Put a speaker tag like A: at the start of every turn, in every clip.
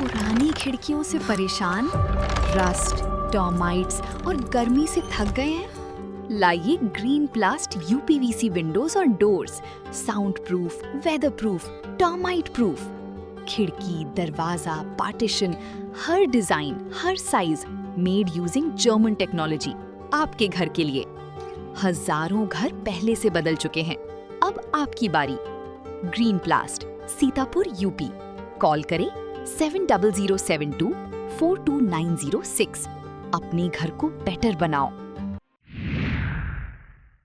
A: पुरानी खिड़कियों से परेशान, रस्ट, टर्माइट्स और गर्मी से थक गए हैं? लाइए ग्रीन प्लास्ट यूपीवीसी विंडोज और doors, sound proof, weather proof, termite proof. खिड़की, दरवाजा, पार्टीशन, हर डिजाइन, हर size, made using German technology, आपके घर के लिए। हजारों घर पहले से बदल चुके हैं, अब आपकी बारी। Green प्लास्ट, Sitapur, UP. कॉल करें 7072422906। अपने घर को बेटर बनाओ।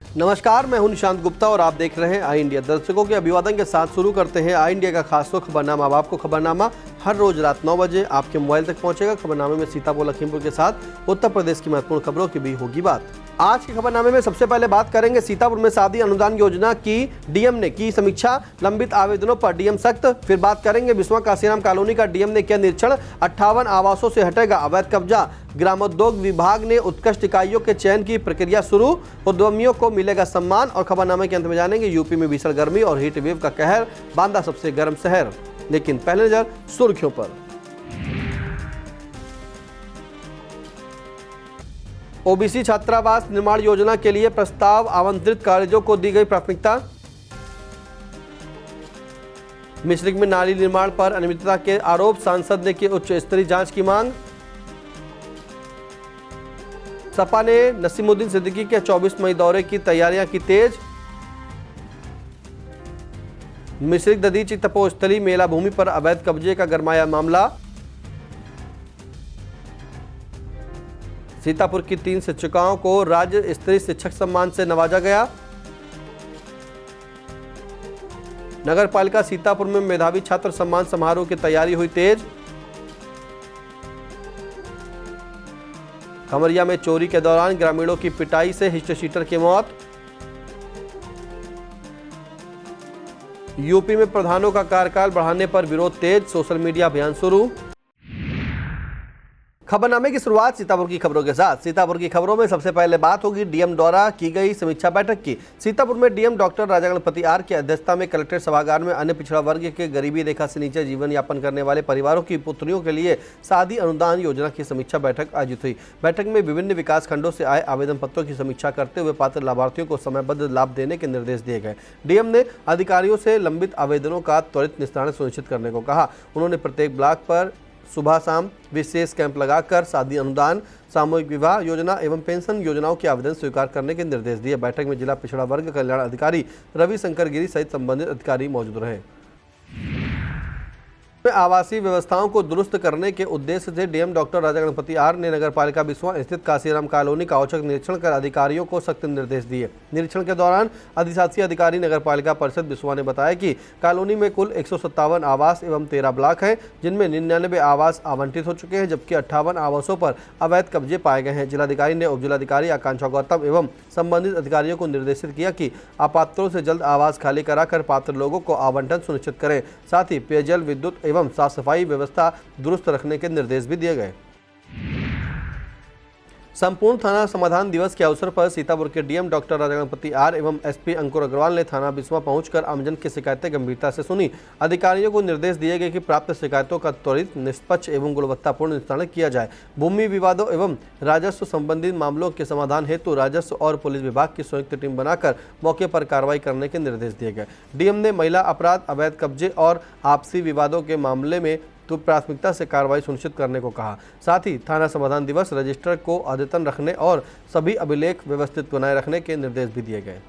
B: नमस्कार, मैं हूं निशांत गुप्ता और आप देख रहे हैं आई इंडिया। दर्शकों के अभिवादन के साथ शुरू करते हैं आई इंडिया का खास खबरनामा। अब आपको खबरनामा हर रोज रात 9 बजे आपके मोबाइल तक पहुंचेगा। खबरनामे में सीतापुर, लखीमपुर के साथ उत्तर प्रदेश की महत्वपूर्ण खबरों की भी होगी बात। आज के खबरनामे में सबसे पहले बात करेंगे सीतापुर में शादी अनुदान योजना की डीएम ने की समीक्षा, लंबित आवेदनों पर डीएम सख्त। फिर बात करेंगे बिस्वा काशीराम कॉलोनी का डीएम ने किया निरीक्षण, 58 आवासों से हटेगा अवैध कब्जा। ग्रामोद्योग विभाग ने उत्कृष्ट इकाइयों के चयन की प्रक्रिया शुरू, उद्यमियों को मिलेगा सम्मान। और खबरनामे के अंत में जानेंगे यूपी में भीषण गर्मी और हीट वेव का कहर, बांदा सबसे गर्म शहर। लेकिन पहले नजर सुर्खियों पर। ओबीसी छात्रावास निर्माण योजना के लिए प्रस्ताव आमंत्रित कॉलेजों को दी गई प्राथमिकता। मिश्रिक में नाली निर्माण पर अनियमितता के आरोप, सांसद ने की उच्च स्तरीय जांच की मांग। सपा ने नसीमुद्दीन सिद्दीकी के 24 मई दौरे की तैयारियां की तेज। मिश्रिक दधीची तपोस्थली मेला भूमि पर अवैध कब्जे का गरमाया मामला। सीतापुर की 3 शिक्षिकाओं को राज्य स्तरीय शिक्षक सम्मान से नवाजा गया। नगर पालिका सीतापुर में मेधावी छात्र सम्मान समारोह की तैयारी हुई तेज। खमरिया में चोरी के दौरान ग्रामीणों की पिटाई से हिस्ट्रीशीटर की मौत। यूपी में प्रधानों का कार्यकाल बढ़ाने पर विरोध तेज, सोशल मीडिया अभियान शुरू। खबरनामे की शुरुआत सीतापुर की खबरों के साथ। सीतापुर की खबरों में सबसे पहले बात होगी डीएम द्वारा की गई समीक्षा बैठक की। सीतापुर में DM doctor Raja Ganpati R की अध्यक्षता में कलेक्ट्रेट सभागार में अन्य पिछड़ा वर्ग के गरीबी रेखा से नीचे जीवन यापन करने वाले परिवारों की पुत्रियों के लिए शादी अनुदान योजना की समीक्षा बैठक आयोजित हुई। बैठक में विभिन्न विकास खंडों से आए आवेदन पत्रों की समीक्षा करते हुए पात्र लाभार्थियों को समयबद्ध लाभ देने के निर्देश दिए गए। डीएम ने अधिकारियों से लंबित आवेदनों का त्वरित निस्तारण सुनिश्चित करने को कहा। उन्होंने प्रत्येक ब्लॉक पर सुबह शाम विशेष कैंप लगाकर शादी अनुदान, सामूहिक विवाह योजना एवं पेंशन योजनाओं के आवेदन स्वीकार करने के निर्देश दिए। बैठक में जिला पिछड़ा वर्ग कल्याण अधिकारी रवि शंकर गिरी सहित संबंधित अधिकारी मौजूद रहे। आवासीय व्यवस्थाओं को दुरुस्त करने के उद्देश्य से DM doctor Raja Ganpati R ने नगर पालिका बिस्वा स्थित काशीराम कॉलोनी का औचक निरीक्षण कर अधिकारियों को सख्त निर्देश दिए। निरीक्षण के दौरान अधिशासी अधिकारी नगर पालिका परिषद बिस्वा ने बताया कि कॉलोनी में कुल 157 आवास एवं 13 ब्लॉक हैं, जिनमें 99 आवास आवंटित हो चुके हैं, जबकि 58 आवासों पर अवैध कब्जे पाए गए हैं। जिलाधिकारी ने उप जिलाधिकारी आकांक्षा गौतम एवं संबंधित अधिकारियों को निर्देशित किया कि अपात्रों से जल्द आवास खाली कराकर पात्र लोगों को आवंटन सुनिश्चित करें। साथ ही पेयजल, विद्युत एवं साफ सफाई व्यवस्था दुरुस्त रखने के निर्देश भी दिए गए। संपूर्ण थाना समाधान दिवस के अवसर पर सीतापुर के DM doctor Raja Ganpati R एवं एसपी अंकुर अग्रवाल ने थाना बिस्वा पहुंचकर आमजन की शिकायतें गंभीरता से सुनी। अधिकारियों को निर्देश दिए गए कि प्राप्त शिकायतों का त्वरित, निष्पक्ष एवं गुणवत्तापूर्ण निस्तारण किया जाए। भूमि विवादों एवं राजस्व संबंधित मामलों के समाधान हेतु राजस्व और पुलिस विभाग की संयुक्त टीम बनाकर मौके पर कार्रवाई करने के निर्देश दिए गए। डीएम ने महिला अपराध, अवैध कब्जे और आपसी विवादों के मामले में तो प्राथमिकता से कार्रवाई सुनिश्चित करने को कहा। साथ ही थाना समाधान दिवस रजिस्टर को अद्यतन रखने और सभी अभिलेख व्यवस्थित बनाए रखने के निर्देश भी दिए गए।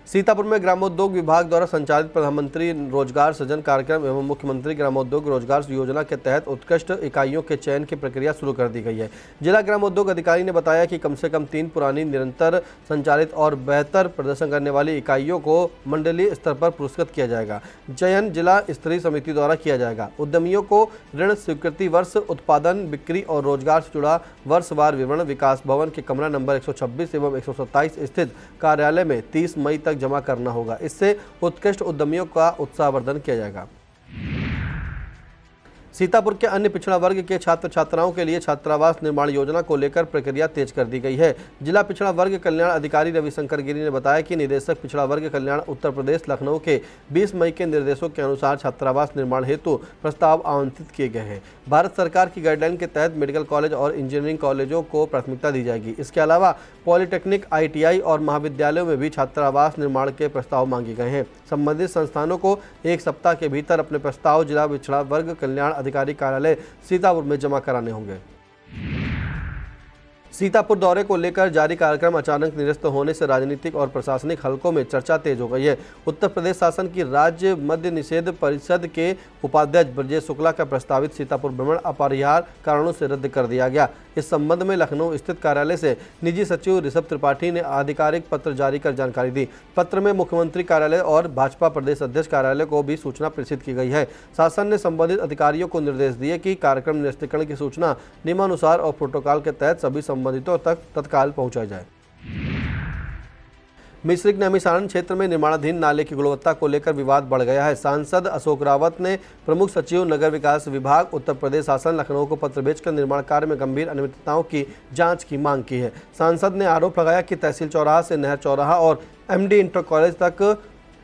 B: सीतापुर में ग्रामोद्योग विभाग द्वारा संचालित प्रधानमंत्री रोजगार सृजन कार्यक्रम एवं मुख्यमंत्री ग्रामोद्योग रोजगार योजना के तहत उत्कृष्ट इकाइयों के चयन की प्रक्रिया शुरू कर दी गई है। जिला ग्रामोद्योग अधिकारी ने बताया कि कम से कम 3 पुरानी, निरंतर संचालित और बेहतर प्रदर्शन करने वाली इकाइयों को मंडलीय स्तर पर पुरस्कृत किया जाएगा। चयन जिला स्तरीय समिति द्वारा किया जाएगा। उद्यमियों को ऋण स्वीकृति वर्ष, उत्पादन, बिक्री और रोजगार से जुड़ा वर्षवार विवरण विकास भवन के कमरा नंबर 126 एवं 127 स्थित कार्यालय में 30 मई तक जमा करना होगा। इससे उत्कृष्ट उद्यमियों का उत्साहवर्धन किया जाएगा। सीतापुर के अन्य पिछड़ा वर्ग के छात्र छात्राओं के लिए छात्रावास निर्माण योजना को लेकर प्रक्रिया तेज कर दी गई है। जिला पिछड़ा वर्ग कल्याण अधिकारी रविशंकर गिरी ने बताया कि निदेशक पिछड़ा वर्ग कल्याण उत्तर प्रदेश लखनऊ के 20 मई के निर्देशों के अनुसार छात्रावास निर्माण हेतु प्रस्ताव आवंटित किए गए हैं। भारत सरकार की गाइडलाइन के तहत मेडिकल कॉलेज और इंजीनियरिंग कॉलेजों को प्राथमिकता दी जाएगी। इसके अलावा पॉलिटेक्निक, ITI और महाविद्यालयों में भी छात्रावास निर्माण के प्रस्ताव मांगे गए हैं। संबंधित संस्थानों को 1 सप्ताह के भीतर अपने प्रस्ताव जिला पिछड़ा वर्ग कल्याण अधिकारी कार्यालय सीतापुर में जमा कराने होंगे। सीतापुर दौरे को लेकर जारी कार्यक्रम अचानक निरस्त होने से राजनीतिक और प्रशासनिक हलकों में चर्चा तेज हो गई है। उत्तर प्रदेश शासन की राज्य मद्य निषेध परिषद के उपाध्यक्ष ब्रजेश शुक्ला का प्रस्तावित सीतापुर भ्रमण अपरिहार्य कारणों से रद्द कर दिया गया। इस संबंध में लखनऊ स्थित कार्यालय से निजी सचिव ऋषभ त्रिपाठी ने आधिकारिक पत्र जारी कर जानकारी दी। पत्र में मुख्यमंत्री कार्यालय और भाजपा प्रदेश अध्यक्ष कार्यालय को भी सूचना प्रेषित की गई है। शासन ने संबंधित अधिकारियों को निर्देश दिए कि कार्यक्रम निरस्तीकरण की सूचना नियमानुसार और प्रोटोकॉल के तहत सभी संबंधितों तक तत्काल पहुंचाई जाए। मिश्रिक नैमिषारण्य क्षेत्र में निर्माणाधीन नाले की गुणवत्ता को लेकर विवाद बढ़ गया है। सांसद अशोक रावत ने प्रमुख सचिव नगर विकास विभाग उत्तर प्रदेश शासन लखनऊ को पत्र भेजकर निर्माण कार्य में गंभीर अनियमितताओं की जांच की मांग की है। सांसद ने आरोप लगाया कि तहसील चौराहा से नहर चौराहा और MD इंटर कॉलेज तक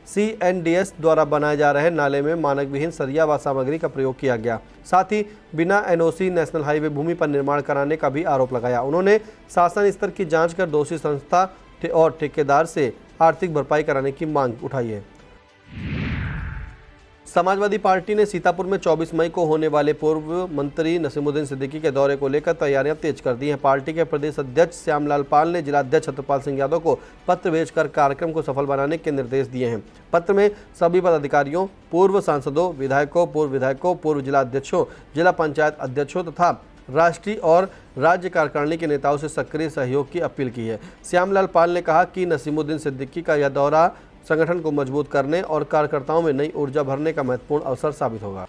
B: CNDS द्वारा बनाए जा रहे नाले में मानक विहीन सरिया व सामग्री का प्रयोग किया गया। साथ ही बिना NOC नेशनल हाईवे भूमि पर निर्माण कराने का भी आरोप लगाया। उन्होंने शासन स्तर की जांच कर दोषी संस्था और ठेकेदार से आर्थिक भरपाई कराने की मांग उठाई है। समाजवादी पार्टी ने सीतापुर में 24 मई को होने वाले पूर्व मंत्री नसीमुद्दीन सिद्दीकी के दौरे को लेकर तैयारियां तेज कर दी हैं। पार्टी के प्रदेश अध्यक्ष श्यामलाल पाल ने जिलाध्यक्ष छत्रपाल सिंह यादव को पत्र भेजकर कार्यक्रम को सफल बनाने के निर्देश दिए हैं। पत्र में सभी पदाधिकारियों, पूर्व सांसदों, विधायकों, पूर्व विधायकों, पूर्व जिलाध्यक्षों, जिला पंचायत अध्यक्षों तथा राष्ट्रीय और राज्य कार्यकारिणी के नेताओं से सक्रिय सहयोग की अपील की है। श्यामलाल पाल ने कहा कि नसीमुद्दीन सिद्दीकी का यह दौरा संगठन को मजबूत करने और कार्यकर्ताओं में नई ऊर्जा भरने का महत्वपूर्ण अवसर साबित होगा।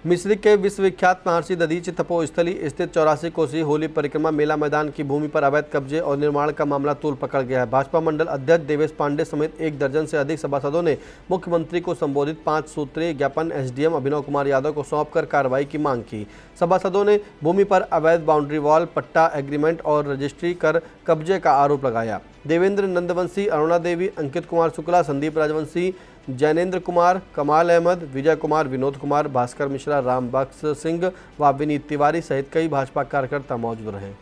B: मिश्रिक के विश्वविख्यात महर्षि दधीचि तपोस्थली स्थित 84 कोसी होली परिक्रमा मेला मैदान की भूमि पर अवैध कब्जे और निर्माण का मामला तूल पकड़ गया है। भाजपा मंडल अध्यक्ष देवेश पांडे समेत 1 दर्जन से अधिक सभासदों ने मुख्यमंत्री को संबोधित 5 सूत्रीय ज्ञापन SDM अभिनव कुमार यादव को सौंपकर कार्रवाई की मांग की। सभासदों ने भूमि पर अवैध बाउंड्री वॉल, पट्टा एग्रीमेंट और रजिस्ट्री कर कब्जे का आरोप लगाया। देवेंद्र नंदवंशी, अरुणा देवी, अंकित कुमार शुक्ला, संदीप राजवंशी, जैनेन्द्र कुमार, कमाल अहमद, विजय कुमार, विनोद कुमार, भास्कर मिश्रा, राम बख्श सिंह व विनीत तिवारी सहित कई भाजपा कार्यकर्ता मौजूद रहे।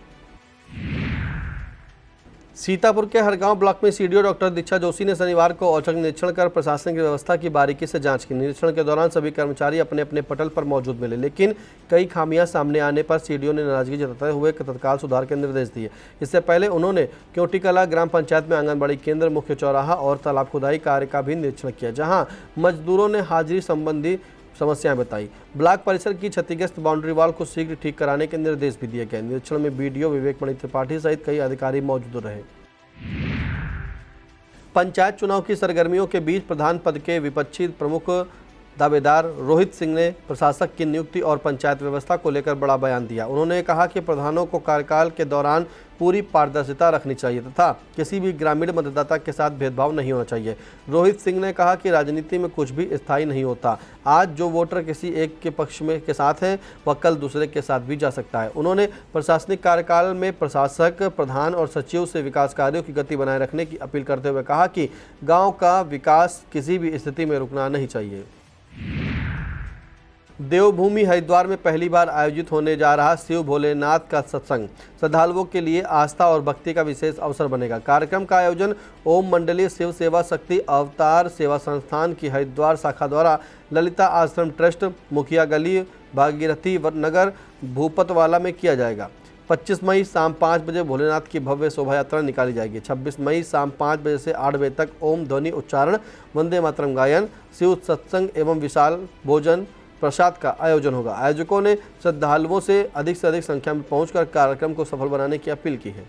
B: सीतापुर के हरगांव ब्लॉक में CDO डॉक्टर दीक्षा जोशी ने शनिवार को औचक निरीक्षण कर प्रशासनिक व्यवस्था की बारीकी से जांच की। निरीक्षण के दौरान सभी कर्मचारी अपने अपने पटल पर मौजूद मिले, लेकिन कई खामियां सामने आने पर CDO ने नाराजगी जताते हुए तत्काल सुधार के निर्देश दिए। इससे पहले उन्होंने क्योटिकला ग्राम पंचायत में आंगनबाड़ी केंद्र, मुख्य चौराहा और तालाब खुदाई कार्य का भी निरीक्षण किया, जहाँ मजदूरों ने हाजिरी संबंधी समस्याएं बताई। ब्लॉक परिसर की क्षतिग्रस्त बाउंड्री वॉल को शीघ्र ठीक कराने के निर्देश भी दिए गए। निरीक्षण में BDO विवेक मणि त्रिपाठी सहित कई अधिकारी मौजूद रहे। पंचायत चुनाव की सरगर्मियों के बीच प्रधान पद के विपक्षी प्रमुख दावेदार रोहित सिंह ने प्रशासक की नियुक्ति और पंचायत व्यवस्था को लेकर बड़ा बयान दिया। उन्होंने कहा कि प्रधानों को कार्यकाल के दौरान पूरी पारदर्शिता रखनी चाहिए तथा किसी भी ग्रामीण मतदाता के साथ भेदभाव नहीं होना चाहिए। रोहित सिंह ने कहा कि राजनीति में कुछ भी स्थायी नहीं होता। आज जो वोटर किसी एक के पक्ष में के साथ है वह कल दूसरे के साथ भी जा सकता है। उन्होंने प्रशासनिक कार्यकाल में प्रशासक, प्रधान और सचिव से विकास कार्यों की गति बनाए रखने की अपील करते हुए कहा कि गाँव का विकास किसी भी स्थिति में रुकना नहीं चाहिए। देवभूमि हरिद्वार में पहली बार आयोजित होने जा रहा शिव भोलेनाथ का सत्संग श्रद्धालुओं के लिए आस्था और भक्ति का विशेष अवसर बनेगा। कार्यक्रम का आयोजन ओम मंडलीय शिव सेवा शक्ति अवतार सेवा संस्थान की हरिद्वार शाखा द्वारा ललिता आश्रम ट्रस्ट, मुखिया गली, भागीरथी नगर, भूपतवाला में किया जाएगा। 25 मई शाम 5 बजे भोलेनाथ की भव्य शोभा यात्रा निकाली जाएगी। 26 मई शाम 5 बजे से 8 बजे तक ओम ध्वनि उच्चारण, वंदे मातरम गायन, शिव सत्संग एवं विशाल भोजन प्रसाद का आयोजन होगा। आयोजकों ने श्रद्धालुओं से अधिक संख्या में पहुंचकर कार्यक्रम को सफल बनाने की अपील की है।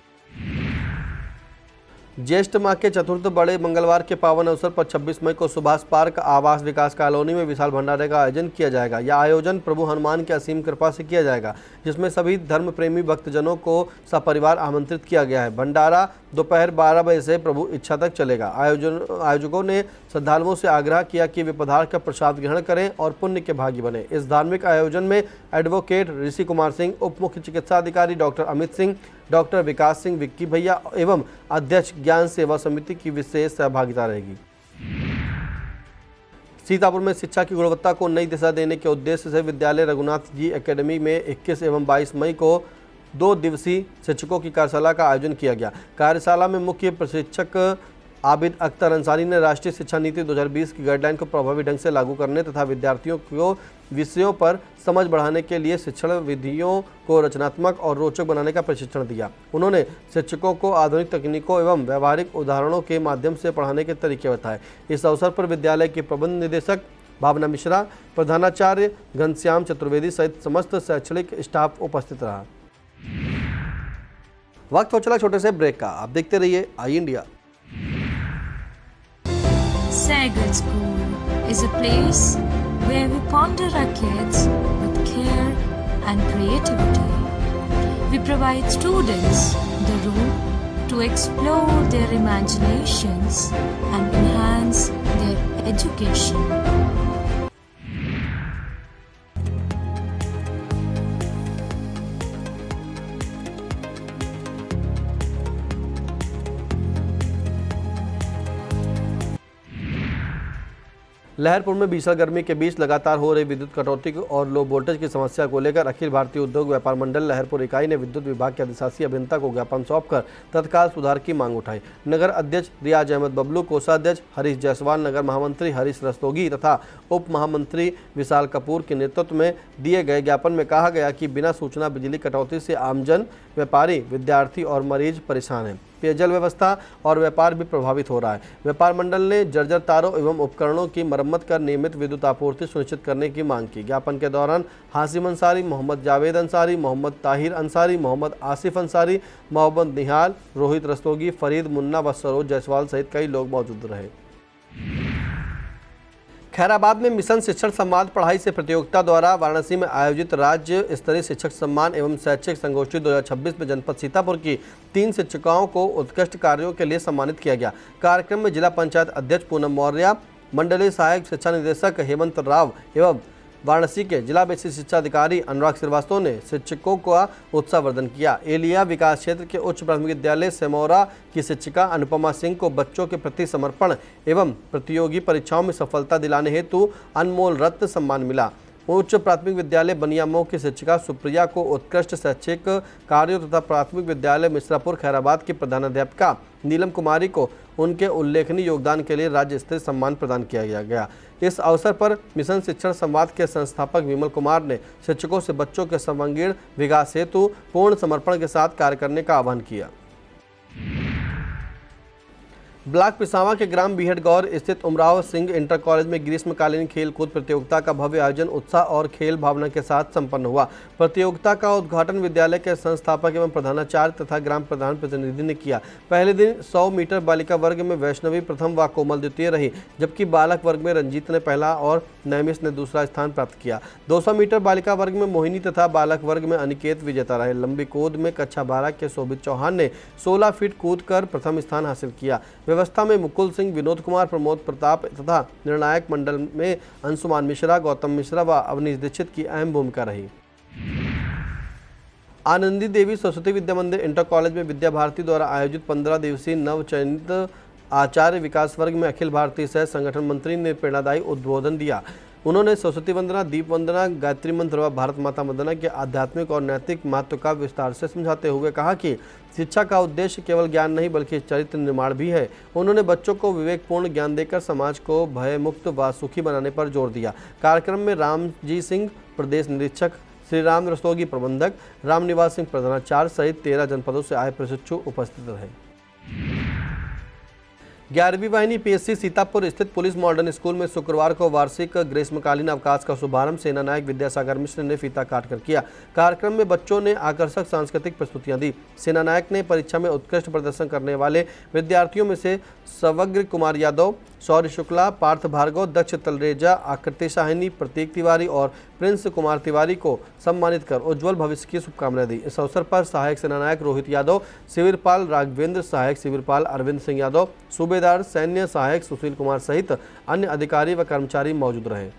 B: ज्येष्ठ माह के चतुर्थ बड़े मंगलवार के पावन अवसर पर 26 मई को सुभाष पार्क आवास विकास कॉलोनी में विशाल भंडारे का आयोजन किया जाएगा। यह आयोजन प्रभु हनुमान की असीम कृपा से किया जाएगा, जिसमें सभी धर्म प्रेमी भक्तजनों को सपरिवार आमंत्रित किया गया है। भंडारा दोपहर 12 बजे से प्रभु इच्छा तक चलेगा। आयोजकों ने श्रद्धालुओं से आग्रह किया कि वे पदार्थ का प्रसाद ग्रहण करें और पुण्य के भागी बने। इस धार्मिक आयोजन में एडवोकेट ऋषि कुमार सिंह, उप मुख्य चिकित्सा अधिकारी डॉक्टर अमित सिंह, डॉक्टर विकास सिंह विक्की भैया एवं अध्यक्ष ज्ञान सेवा समिति की विशेष सहभागिता रहेगी। सीतापुर में शिक्षा की गुणवत्ता को नई दिशा देने के उद्देश्य से विद्यालय रघुनाथ जी एकेडमी में 21 एवं 22 मई को 2 दिवसीय शिक्षकों की कार्यशाला का आयोजन किया गया। कार्यशाला में मुख्य प्रशिक्षक आबिद अख्तर अंसारी ने राष्ट्रीय शिक्षा नीति 2020 की गाइडलाइन को प्रभावी ढंग से लागू करने तथा विद्यार्थियों को विषयों पर समझ बढ़ाने के लिए शिक्षण विधियों को रचनात्मक और रोचक बनाने का प्रशिक्षण दिया। उन्होंने शिक्षकों को आधुनिक तकनीकों एवं व्यवहारिक उदाहरणों के माध्यम से पढ़ाने के तरीके बताए। इस अवसर पर विद्यालय के प्रबंध निदेशक भावना मिश्रा, प्रधानाचार्य घनश्याम चतुर्वेदी सहित समस्त शैक्षणिक स्टाफ उपस्थित रहा। वक्त हो चला छोटे से ब्रेक का, आप देखते रहिए आई India.
C: Sagar School is a place where we ponder our kids with care and creativity. We provide students the room to explore their imaginations and enhance their education.
B: Laharpur में भीषण गर्मी के बीच लगातार हो रही विद्युत कटौती और लो वोल्टेज की समस्या को लेकर अखिल भारतीय उद्योग व्यापार मंडल लहरपुर इकाई ने विद्युत विभाग के अधिशासी अभियंता को ज्ञापन सौंपकर तत्काल सुधार की मांग उठाई। नगर अध्यक्ष रियाज अहमद बबलू, कोषाध्यक्ष हरीश जायसवाल, नगर महामंत्री हरीश रस्तोगी तथा उप महामंत्री विशाल कपूर के नेतृत्व में दिए गए ज्ञापन में कहा गया कि बिना सूचना बिजली कटौती से आमजन, व्यापारी, विद्यार्थी और मरीज परेशान हैं। पेयजल व्यवस्था और व्यापार भी प्रभावित हो रहा है। व्यापार मंडल ने जर्जर तारों एवं उपकरणों की मरम्मत कर नियमित विद्युत आपूर्ति सुनिश्चित करने की मांग की। ज्ञापन के दौरान हासिम अंसारी, मोहम्मद जावेद अंसारी, मोहम्मद ताहिर अंसारी, मोहम्मद आसिफ अंसारी, मोहम्मद निहाल, रोहित रस्तोगी, फरीद मुन्ना व सरोज जायसवाल सहित कई लोग मौजूद रहे। खैराबाद में मिशन शिक्षण संवाद पढ़ाई से प्रतियोगिता द्वारा वाराणसी में आयोजित राज्य स्तरीय शिक्षक सम्मान एवं शैक्षिक संगोष्ठी 2026 में जनपद सीतापुर की 3 शिक्षिकाओं को उत्कृष्ट कार्यों के लिए सम्मानित किया गया। कार्यक्रम में जिला पंचायत अध्यक्ष पूनम मौर्य, मंडलीय सहायक शिक्षा निदेशक हेमंत राव एवं वाराणसी के जिला बेसिक शिक्षा अधिकारी अनुराग श्रीवास्तव ने शिक्षकों का उत्साहवर्धन किया। एलिया विकास क्षेत्र के उच्च प्राथमिक विद्यालय सेमौरा की शिक्षिका अनुपमा सिंह को बच्चों के प्रति समर्पण एवं प्रतियोगी परीक्षाओं में सफलता दिलाने हेतु अनमोल रत्न सम्मान मिला। उच्च प्राथमिक विद्यालय बनियामऊ की शिक्षिका सुप्रिया को उत्कृष्ट शैक्षिक कार्यों तथा प्राथमिक विद्यालय मिश्रापुर खैराबाद की प्रधानाध्यापिका नीलम कुमारी को उनके उल्लेखनीय योगदान के लिए राज्य स्तरीय सम्मान प्रदान किया गया। इस अवसर पर मिशन शिक्षण संवाद के संस्थापक विमल कुमार ने शिक्षकों से बच्चों के सर्वांगीण विकास हेतु पूर्ण समर्पण के साथ कार्य करने का आह्वान किया। ब्लॉक पिसावा के ग्राम बीहटगौर स्थित उमराव सिंह इंटर कॉलेज में ग्रीष्मकालीन खेल कूद प्रतियोगिता का भव्य आयोजन उत्साह और खेल भावना के साथ संपन्न हुआ। प्रतियोगिता का उद्घाटन विद्यालय के संस्थापक एवं प्रधानाचार्य तथा ग्राम प्रधान प्रतिनिधि ने किया। पहले दिन 100 मीटर बालिका वर्ग में वैष्णवी प्रथम व कोमल द्वितीय रही, जबकि बालक वर्ग में रंजीत ने पहला और नैमिष ने दूसरा स्थान प्राप्त किया। 200 मीटर बालिका वर्ग में मोहिनी तथा बालक वर्ग में अनिकेत विजेता रहे। लंबी कूद में कक्षा 12 के शोभित चौहान ने 16 फीट कूद कर प्रथम स्थान हासिल किया। व्यवस्था में मुकुल सिंह, विनोद कुमार, प्रमोद प्रताप तथा निर्णायक मंडल में अंशुमान मिश्रा, गौतम मिश्रा व अवनीश दीक्षित की अहम भूमिका रही। आनंदी देवी सरस्वती विद्या मंदिर इंटर कॉलेज में विद्या भारती द्वारा आयोजित 15 दिवसीय नव चयनित आचार्य विकास वर्ग में अखिल भारतीय सह संगठन मंत्री ने प्रेरणादायी उद्बोधन दिया। उन्होंने सरस्वती वंदना, दीप वंदना, गायत्री मंत्र व भारत माता वंदना के आध्यात्मिक और नैतिक महत्व का विस्तार से समझाते हुए कहा कि शिक्षा का उद्देश्य केवल ज्ञान नहीं बल्कि चरित्र निर्माण भी है। उन्होंने बच्चों को विवेकपूर्ण ज्ञान देकर समाज को भय मुक्त व सुखी बनाने पर जोर दिया। कार्यक्रम में रामजी सिंह प्रदेश निरीक्षक, श्री राम रस्तोगी प्रबंधक, रामनिवास सिंह प्रधानाचार्य सहित 13 जनपदों से आए प्रशिक्षु उपस्थित रहे। 11वीं वाहिनी पीएससी सीतापुर स्थित पुलिस मॉडर्न स्कूल में शुक्रवार को वार्षिक ग्रीष्मकालीन अवकाश का शुभारंभ सेना नायक विद्यासागर मिश्र ने फीता काट कर किया। कार्यक्रम में बच्चों ने आकर्षक सांस्कृतिक प्रस्तुतियां दी। सेना नायक ने परीक्षा में उत्कृष्ट प्रदर्शन करने वाले विद्यार्थियों में से सवग्र कुमार यादव, शौर्य शुक्ला, पार्थ भार्गव, दक्ष तलरेजा, आकृति शाहिनी, प्रतीक तिवारी और प्रिंस कुमार तिवारी को सम्मानित कर उज्जवल भविष्य की शुभकामनाएं दी। इस अवसर पर सहायक सेनानायक रोहित यादव, शिविरपाल राघवेंद्र, सहायक शिविरपाल अरविंद सिंह यादव, सूबेदार सैन्य सहायक सुशील कुमार सहित अन्य अधिकारी व कर्मचारी मौजूद रहे।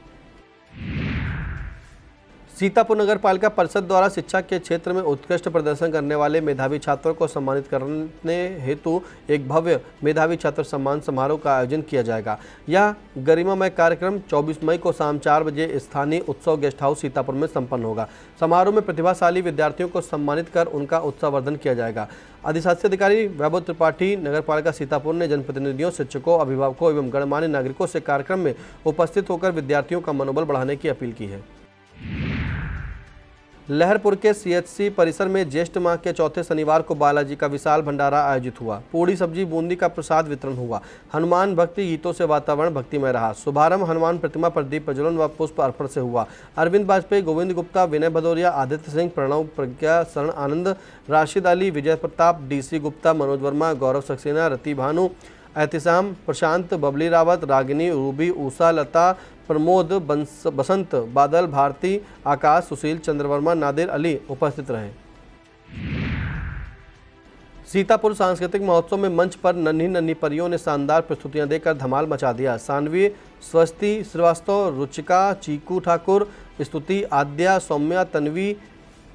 B: सीतापुर नगर पालिका परिषद द्वारा शिक्षा के क्षेत्र में उत्कृष्ट प्रदर्शन करने वाले मेधावी छात्रों को सम्मानित करने हेतु एक भव्य मेधावी छात्र सम्मान समारोह का आयोजन किया जाएगा। यह गरिमामय कार्यक्रम 24 मई को शाम 4 बजे स्थानीय उत्सव गेस्ट हाउस सीतापुर में संपन्न होगा। समारोह में प्रतिभाशाली विद्यार्थियों को सम्मानित कर उनका उत्साहवर्धन किया जाएगा। अधिशासी अधिकारी वैभव त्रिपाठी नगर पालिका सीतापुर ने जनप्रतिनिधियों, शिक्षकों, अभिभावकों एवं गणमान्य नागरिकों से कार्यक्रम में उपस्थित होकर विद्यार्थियों का मनोबल बढ़ाने की अपील की है। लहरपुर के सीएचसी परिसर में ज्येष्ठ माह के चौथे शनिवार को बालाजी का विशाल भंडारा आयोजित हुआ। पूड़ी सब्जी बूंदी का प्रसाद वितरण हुआ। हनुमान भक्ति गीतों से वातावरण भक्तिमय रहा। शुभारंभ हनुमान प्रतिमा पर दीप प्रज्वलन व पुष्प अर्पण से हुआ। अरविंद वाजपेयी, गोविंद गुप्ता, विनय भदौरिया, आदित्य सिंह, प्रणव, प्रज्ञा शरण आनंद, राशिद अली, विजय प्रताप, डीसी गुप्ता, मनोज वर्मा, गौरव सक्सेना, रति भानु, एहतिसाम, प्रशांत, बबली रावत, रागिनी, रूबी, उषा, लता, प्रमोद, बसंत, बादल, भारती, आकाश, सुशील, चंद्रवर्मा, नादिर अली उपस्थित रहे। सीतापुर सांस्कृतिक महोत्सव में मंच पर नन्ही नन्ही परियों ने शानदार प्रस्तुतियां देकर धमाल मचा दिया। सानवी, स्वस्ति श्रीवास्तव, रुचिका, चीकू ठाकुर, स्तुति, आद्या, सौम्या, तन्वी,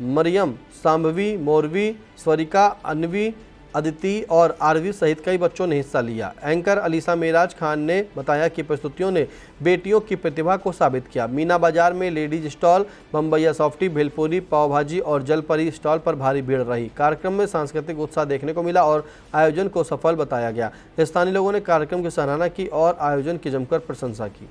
B: मरियम, सांभवी, मोरवी, स्वरिका, अनवी, अदिति और आरवी सहित कई बच्चों ने हिस्सा लिया। एंकर अलीसा मेराज खान ने बताया कि प्रस्तुतियों ने बेटियों की प्रतिभा को साबित किया। मीना बाजार में लेडीज स्टॉल, बम्बैया सॉफ्टी, भेलपुरी, पाव भाजी और जलपरी स्टॉल पर भारी भीड़ रही। कार्यक्रम में सांस्कृतिक उत्साह देखने को मिला और आयोजन को सफल बताया गया। स्थानीय लोगों ने कार्यक्रम की सराहना की और आयोजन की जमकर प्रशंसा की।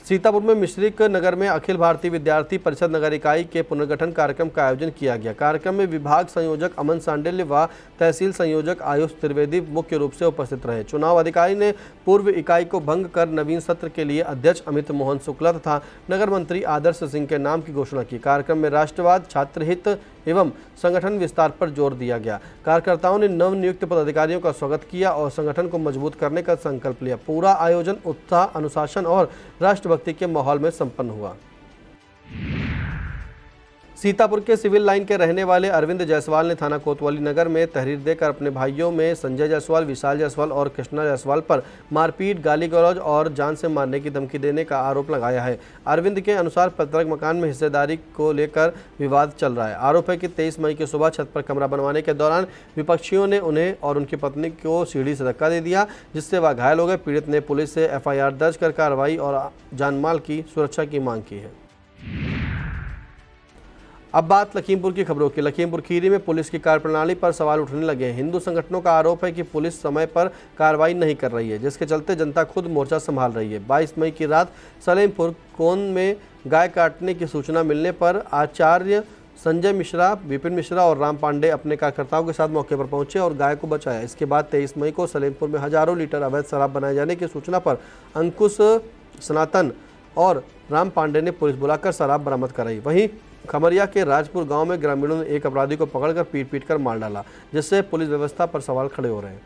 B: सीतापुर में मिश्रिक नगर में अखिल भारतीय विद्यार्थी परिषद नगर इकाई के पुनर्गठन कार्यक्रम का आयोजन किया गया। कार्यक्रम में विभाग संयोजक अमन सांडिल्य व तहसील संयोजक आयुष त्रिवेदी मुख्य रूप से उपस्थित रहे। चुनाव अधिकारी ने पूर्व इकाई को भंग कर नवीन सत्र के लिए अध्यक्ष अमित मोहन शुक्ला तथा नगर मंत्री आदर्श सिंह के नाम की घोषणा की। कार्यक्रम में राष्ट्रवाद, छात्रहित एवं संगठन विस्तार पर जोर दिया गया। कार्यकर्ताओं ने नवनियुक्त पदाधिकारियों का स्वागत किया और संगठन को मजबूत करने का संकल्प लिया। पूरा आयोजन उत्साह, अनुशासन और राष्ट्रभक्ति के माहौल में संपन्न हुआ। सीतापुर के सिविल लाइन के रहने वाले अरविंद जायसवाल ने थाना कोतवाली नगर में तहरीर देकर अपने भाइयों में संजय जायसवाल, विशाल जायसवाल और कृष्णा जायसवाल पर मारपीट, गाली गलौज और जान से मारने की धमकी देने का आरोप लगाया है। अरविंद के अनुसार पैतृक मकान में हिस्सेदारी को लेकर विवाद चल रहा है। आरोप है कि 23 मई की सुबह छत पर कमरा बनवाने के दौरान विपक्षियों ने उन्हें और उनकी पत्नी को सीढ़ी से धक्का दे दिया, जिससे वह घायल हो गए। पीड़ित ने पुलिस से FIR दर्ज कर कार्रवाई और जानमाल की सुरक्षा की मांग की है। अब बात लखीमपुर की खबरों की। लखीमपुर खीरी में पुलिस की कार्यप्रणाली पर सवाल उठने लगे हैं। हिंदू संगठनों का आरोप है कि पुलिस समय पर कार्रवाई नहीं कर रही है, जिसके चलते जनता खुद मोर्चा संभाल रही है। 22 मई की रात सलेमपुर कोन में गाय काटने की सूचना मिलने पर आचार्य संजय मिश्रा, विपिन मिश्रा और राम पांडे अपने कार्यकर्ताओं के साथ मौके पर पहुंचे और गाय को बचाया। इसके बाद 23 मई को सलेमपुर में हजारों लीटर अवैध शराब बनाए जाने की सूचना पर अंकुश, सनातन और राम पांडे ने पुलिस बुलाकर शराब बरामद कराई। वहीं खमरिया के राजपुर गांव में ग्रामीणों ने एक अपराधी को पकड़कर पीट कर मार डाला, जिससे पुलिस व्यवस्था पर सवाल खड़े हो रहे हैं।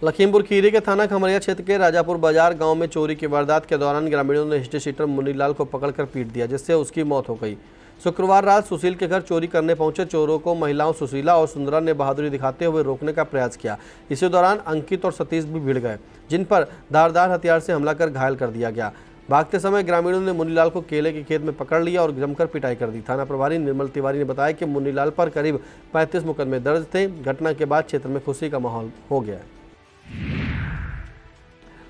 B: लखीमपुर खीरी के थाना खमरिया क्षेत्र के राजापुर बाजार गांव में चोरी की वारदात के दौरान ग्रामीणों ने हिस्ट्री शीटर मुन्नीलाल को पकड़कर पीट दिया, जिससे उसकी मौत हो गई। शुक्रवार रात सुशील के घर चोरी करने पहुंचे चोरों को महिलाओं सुशीला और सुंदरा ने बहादुरी दिखाते हुए रोकने का प्रयास किया। इसी दौरान अंकित और सतीश भी भिड़ गए, जिन पर धारदार हथियार से हमला कर घायल कर दिया गया। भागते समय ग्रामीणों ने मुन्नीलाल को केले के खेत में पकड़ लिया और जमकर पिटाई कर दी। थाना प्रभारी निर्मल तिवारी ने बताया कि मुन्नीलाल पर करीब 35 मुकदमे दर्ज थे। घटना के बाद क्षेत्र में खुशी का माहौल हो गया है।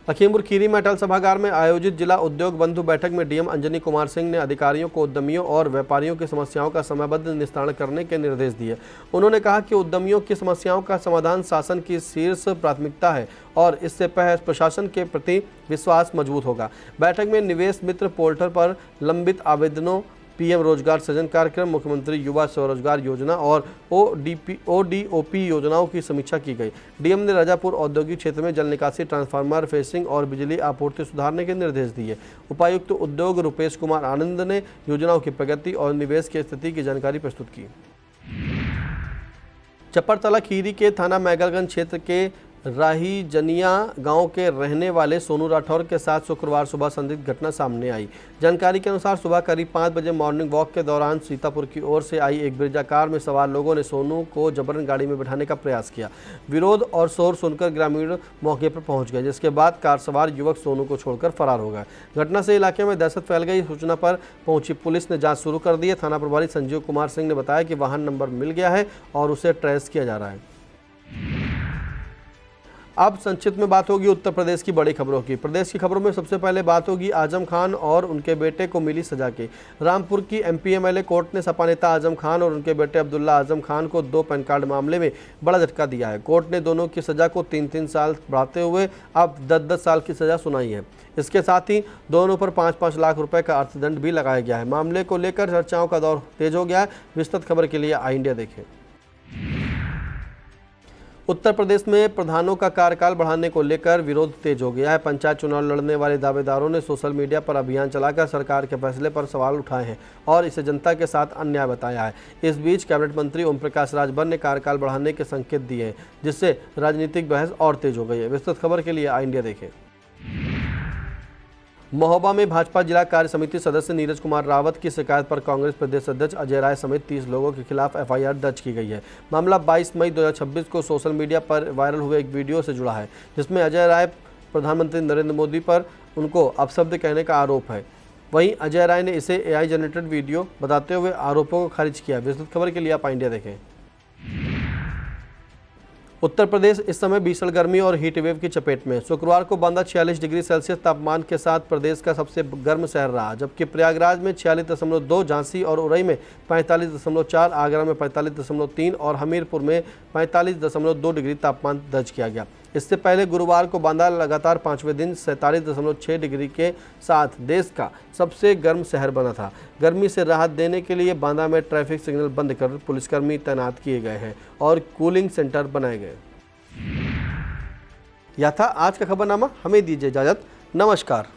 B: लखीमपुर खीरी में अटल सभागार में आयोजित जिला उद्योग बंधु बैठक में डीएम अंजनी कुमार सिंह ने अधिकारियों को उद्यमियों और व्यापारियों की समस्याओं का समयबद्ध निस्तारण करने के निर्देश दिए। उन्होंने कहा कि उद्यमियों की समस्याओं का समाधान शासन की शीर्ष प्राथमिकता है और इससे प्रशासन के प्रति विश्वास मजबूत होगा। बैठक में निवेश मित्र पोर्टल पर लंबित आवेदनों पीएम रोजगार सृजन कार्यक्रम, मुख्यमंत्री युवा स्वरोजगार योजना और ओडीओपी योजनाओं की समीक्षा की गई। डीएम ने राजापुर औद्योगिक क्षेत्र में जल निकासी, ट्रांसफार्मर फेसिंग और बिजली आपूर्ति सुधारने के निर्देश दिए। उपायुक्त उद्योग रुपेश कुमार आनंद ने योजनाओं की प्रगति और निवेश की स्थिति की जानकारी प्रस्तुत की। चपरतला खीरी के थाना मैगलगंज क्षेत्र के राही जनिया गांव के रहने वाले सोनू राठौर के साथ शुक्रवार सुबह संदिग्ध घटना सामने आई। जानकारी के अनुसार सुबह करीब 5 बजे मॉर्निंग वॉक के दौरान सीतापुर की ओर से आई एक ब्रेजा कार में सवार लोगों ने सोनू को जबरन गाड़ी में बिठाने का प्रयास किया। विरोध और शोर सुनकर ग्रामीण मौके पर पहुंच गए, जिसके बाद कार सवार युवक सोनू को छोड़कर फरार हो गए। घटना से इलाके में दहशत फैल गई। सूचना पर पहुंची पुलिस ने जाँच शुरू कर दी है। थाना प्रभारी संजीव कुमार सिंह ने बताया कि वाहन नंबर मिल गया है और उसे ट्रेस किया जा रहा है। अब संक्षिप्त में बात होगी उत्तर प्रदेश की बड़ी खबरों की। प्रदेश की खबरों में सबसे पहले बात होगी आजम खान और उनके बेटे को मिली सजा की। रामपुर की एमपी एमएलए कोर्ट ने सपा नेता आजम खान और उनके बेटे अब्दुल्ला आजम खान को 2 पैन कार्ड मामले में बड़ा झटका दिया है। कोर्ट ने दोनों की सजा को 3-3 साल बढ़ाते हुए अब 10-10 साल की सजा सुनाई है। इसके साथ ही दोनों पर 5-5 लाख रुपए का अर्थदंड भी लगाया गया है। मामले को लेकर चर्चाओं का दौर तेज हो गया है। विस्तृत खबर के लिए आई इंडिया देखें। उत्तर प्रदेश में प्रधानों का कार्यकाल बढ़ाने को लेकर विरोध तेज हो गया है। पंचायत चुनाव लड़ने वाले दावेदारों ने सोशल मीडिया पर अभियान चलाकर सरकार के फैसले पर सवाल उठाए हैं और इसे जनता के साथ अन्याय बताया है। इस बीच कैबिनेट मंत्री ओम प्रकाश राजभर ने कार्यकाल बढ़ाने के संकेत दिए हैं, जिससे राजनीतिक बहस और तेज हो गई है। विस्तृत खबर के लिए आई इंडिया देखें। महोबा में भाजपा जिला कार्य समिति सदस्य नीरज कुमार रावत की शिकायत पर कांग्रेस प्रदेश अध्यक्ष अजय राय समेत 30 लोगों के खिलाफ एफआईआर दर्ज की गई है। मामला 22 मई 2026 को सोशल मीडिया पर वायरल हुए एक वीडियो से जुड़ा है, जिसमें अजय राय प्रधानमंत्री नरेंद्र मोदी पर उनको अपशब्द कहने का आरोप है। वहीं अजय राय ने इसे एआई जनरेटेड वीडियो बताते हुए आरोपों को खारिज किया। विस्तृत खबर के लिए आप इंडिया देखें। उत्तर प्रदेश इस समय भीषण गर्मी और हीट वेव की चपेट में। शुक्रवार को बांदा 46 डिग्री सेल्सियस तापमान के साथ प्रदेश का सबसे गर्म शहर रहा, जबकि प्रयागराज में 46.2, झांसी और उरई में 45.4, आगरा में 45.3 और हमीरपुर में 45.2 डिग्री तापमान दर्ज किया गया। इससे पहले गुरुवार को बांदा लगातार 5वें दिन 47.6 डिग्री के साथ देश का सबसे गर्म शहर बना था। गर्मी से राहत देने के लिए बांदा में ट्रैफिक सिग्नल बंद कर पुलिसकर्मी तैनात किए गए हैं और कूलिंग सेंटर बनाए गए। यह था आज का खबरनामा। हमें दीजिए इजाजत। नमस्कार।